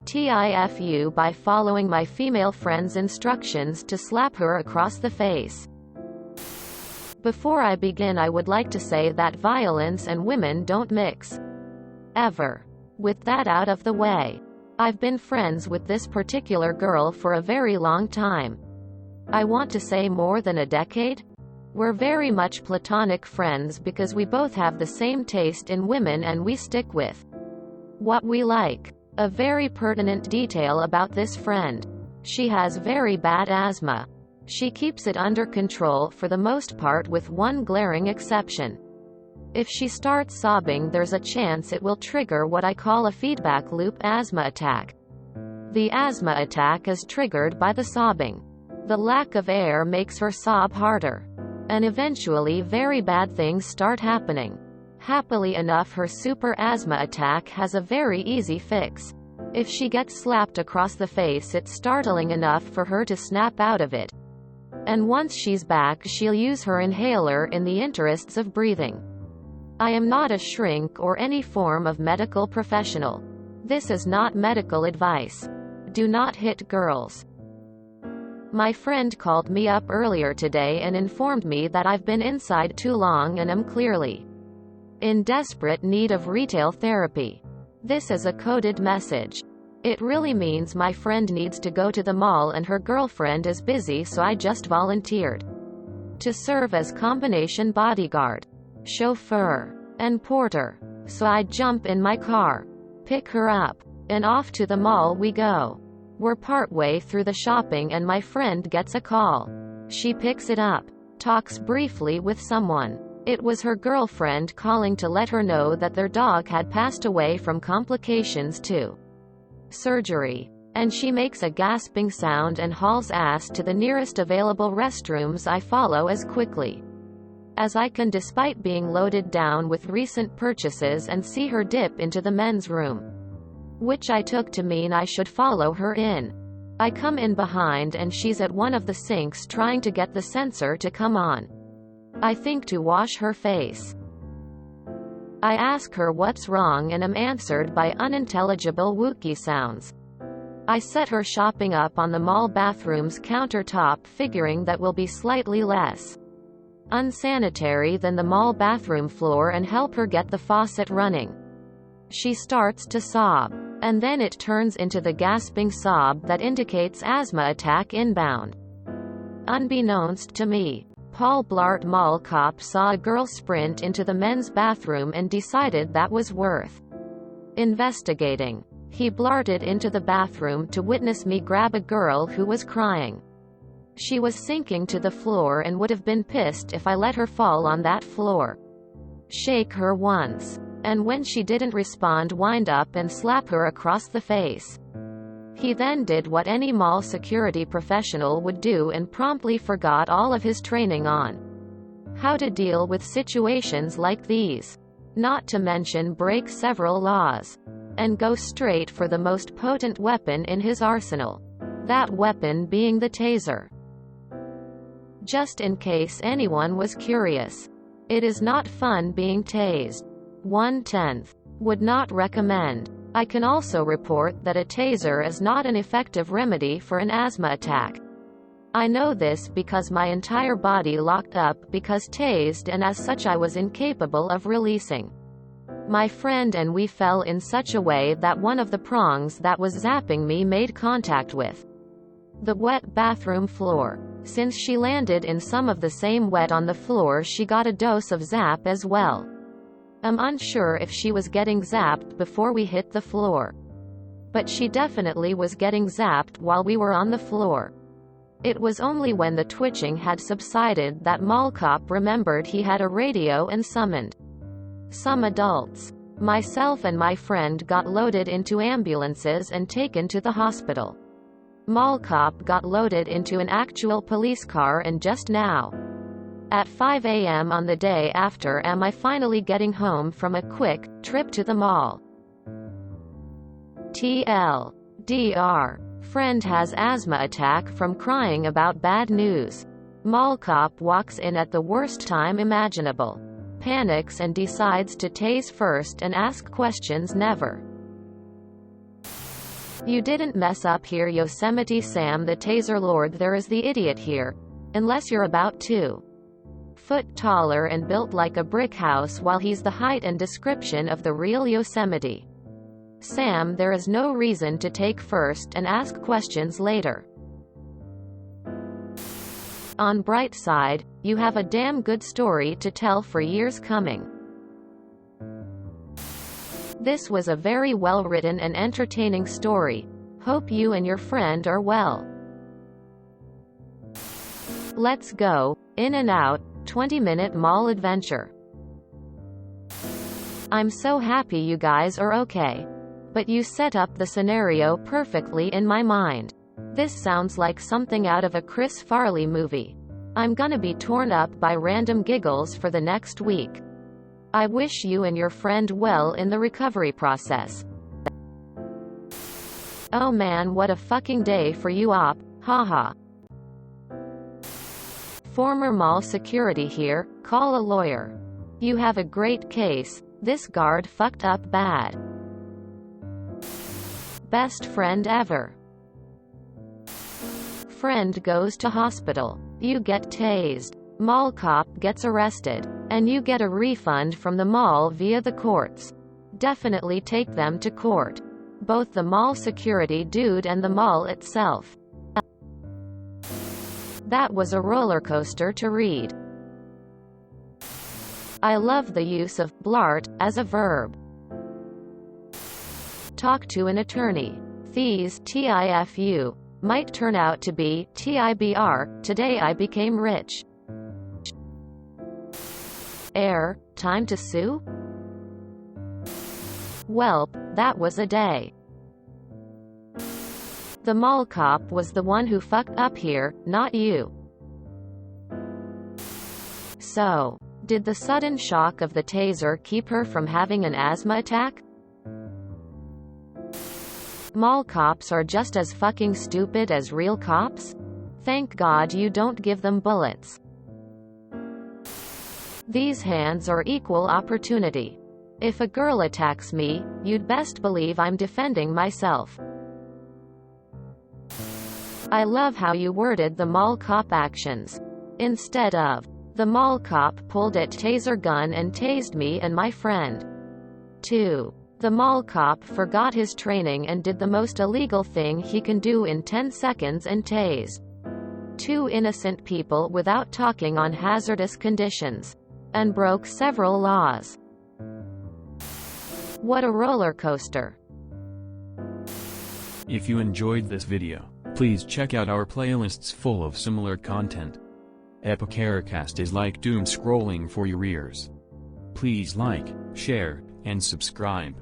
TIFU by following my female friend's instructions to slap her across the face. Before I begin, I would like to say that violence and women don't mix. Ever. With that out of the way, I've been friends with this particular girl for a very long time. I want to say more than a decade? We're very much platonic friends because we both have the same taste in women and we stick with what we like. A very pertinent detail about this friend. She has very bad asthma. She keeps it under control for the most part, with one glaring exception. If she starts sobbing, there's a chance it will trigger what I call a feedback loop asthma attack. The asthma attack is triggered by the sobbing. The lack of air makes her sob harder. And eventually very bad things start happening. Happily enough, her super asthma attack has a very easy fix. If she gets slapped across the face, it's startling enough for her to snap out of it. And once she's back, she'll use her inhaler in the interests of breathing. I am not a shrink or any form of medical professional. This is not medical advice. Do not hit girls. My friend called me up earlier today and informed me that I've been inside too long and am clearly in desperate need of retail therapy. This is a coded message. It really means my friend needs to go to the mall and her girlfriend is busy, so I just volunteered to serve as combination bodyguard, chauffeur, and porter. So I jump in my car, pick her up, and off to the mall we go. We're partway through the shopping and my friend gets a call. She picks it up, talks briefly with someone. It was her girlfriend calling to let her know that their dog had passed away from complications to surgery. And she makes a gasping sound and hauls ass to the nearest available restrooms. I follow as quickly as I can, despite being loaded down with recent purchases, and see her dip into the men's room, which I took to mean I should follow her in. I come in behind and she's at one of the sinks trying to get the sensor to come on. I think to wash her face. I ask her what's wrong and am answered by unintelligible Wookiee sounds. I set her shopping up on the mall bathroom's countertop, figuring that will be slightly less unsanitary than the mall bathroom floor, and help her get the faucet running. She starts to sob, and then it turns into the gasping sob that indicates asthma attack inbound. Unbeknownst to me, Paul Blart Mall cop saw a girl sprint into the men's bathroom and decided that was worth investigating. He blarted into the bathroom to witness me grab a girl who was crying. She was sinking to the floor and would have been pissed if I let her fall on that floor. Shake her once, and when she didn't respond, wind up and slap her across the face. He then did what any mall security professional would do and promptly forgot all of his training on how to deal with situations like these, not to mention break several laws, and go straight for the most potent weapon in his arsenal. That weapon being the taser. Just in case anyone was curious, it is not fun being tased. 1/10. Would not recommend. I can also report that a taser is not an effective remedy for an asthma attack. I know this because my entire body locked up because tased, and as such I was incapable of releasing my friend, and we fell in such a way that one of the prongs that was zapping me made contact with the wet bathroom floor. Since she landed in some of the same wet on the floor, she got a dose of zap as well. I'm unsure if she was getting zapped before we hit the floor, but she definitely was getting zapped while we were on the floor. It was only when the twitching had subsided that mall cop remembered he had a radio and summoned some adults. Myself and my friend got loaded into ambulances and taken to the hospital. Mall cop got loaded into an actual police car, and just now, at 5 a.m. on the day after, am I finally getting home from a quick trip to the mall. TLDR. Friend has asthma attack from crying about bad news. Mall cop walks in at the worst time imaginable. Panics and decides to tase first and ask questions never. You didn't mess up here, Yosemite Sam the Taser Lord. There is the idiot here. Unless you're about 2 foot taller and built like a brick house, while he's the height and description of the real Yosemite Sam. There is no reason to take first and ask questions later. On bright side, you have a damn good story to tell for years coming. This was a very well written and entertaining story. Hope you and your friend are well. Let's go. In and out, 20-minute mall adventure. I'm so happy you guys are okay. But you set up the scenario perfectly in my mind. This sounds like something out of a Chris Farley movie. I'm gonna be torn up by random giggles for the next week. I wish you and your friend well in the recovery process. Oh man, what a fucking day for you, op. Haha. Former mall security here, call a lawyer. You have a great case. This guard fucked up bad. Best friend ever. Friend goes to hospital. You get tased. Mall cop gets arrested. And you get a refund from the mall via the courts. Definitely take them to court. Both the mall security dude and the mall itself. That was a roller coaster to read. I love the use of blart as a verb. Talk to an attorney. These TIFU might turn out to be TIBR. Today I became rich. Time to sue? Welp, that was a day. The mall cop was the one who fucked up here, not you. So, did the sudden shock of the taser keep her from having an asthma attack? Mall cops are just as fucking stupid as real cops? Thank God you don't give them bullets. These hands are equal opportunity. If a girl attacks me, you'd best believe I'm defending myself. I love how you worded the mall cop actions. Instead of, the mall cop pulled a taser gun and tased me and my friend. 2. The mall cop forgot his training and did the most illegal thing he can do in 10 seconds and tased 2 innocent people without talking on hazardous conditions. And broke several laws. What a roller coaster. If you enjoyed this video, please check out our playlists full of similar content. Epicaricast is like doom scrolling for your ears. Please like, share, and subscribe.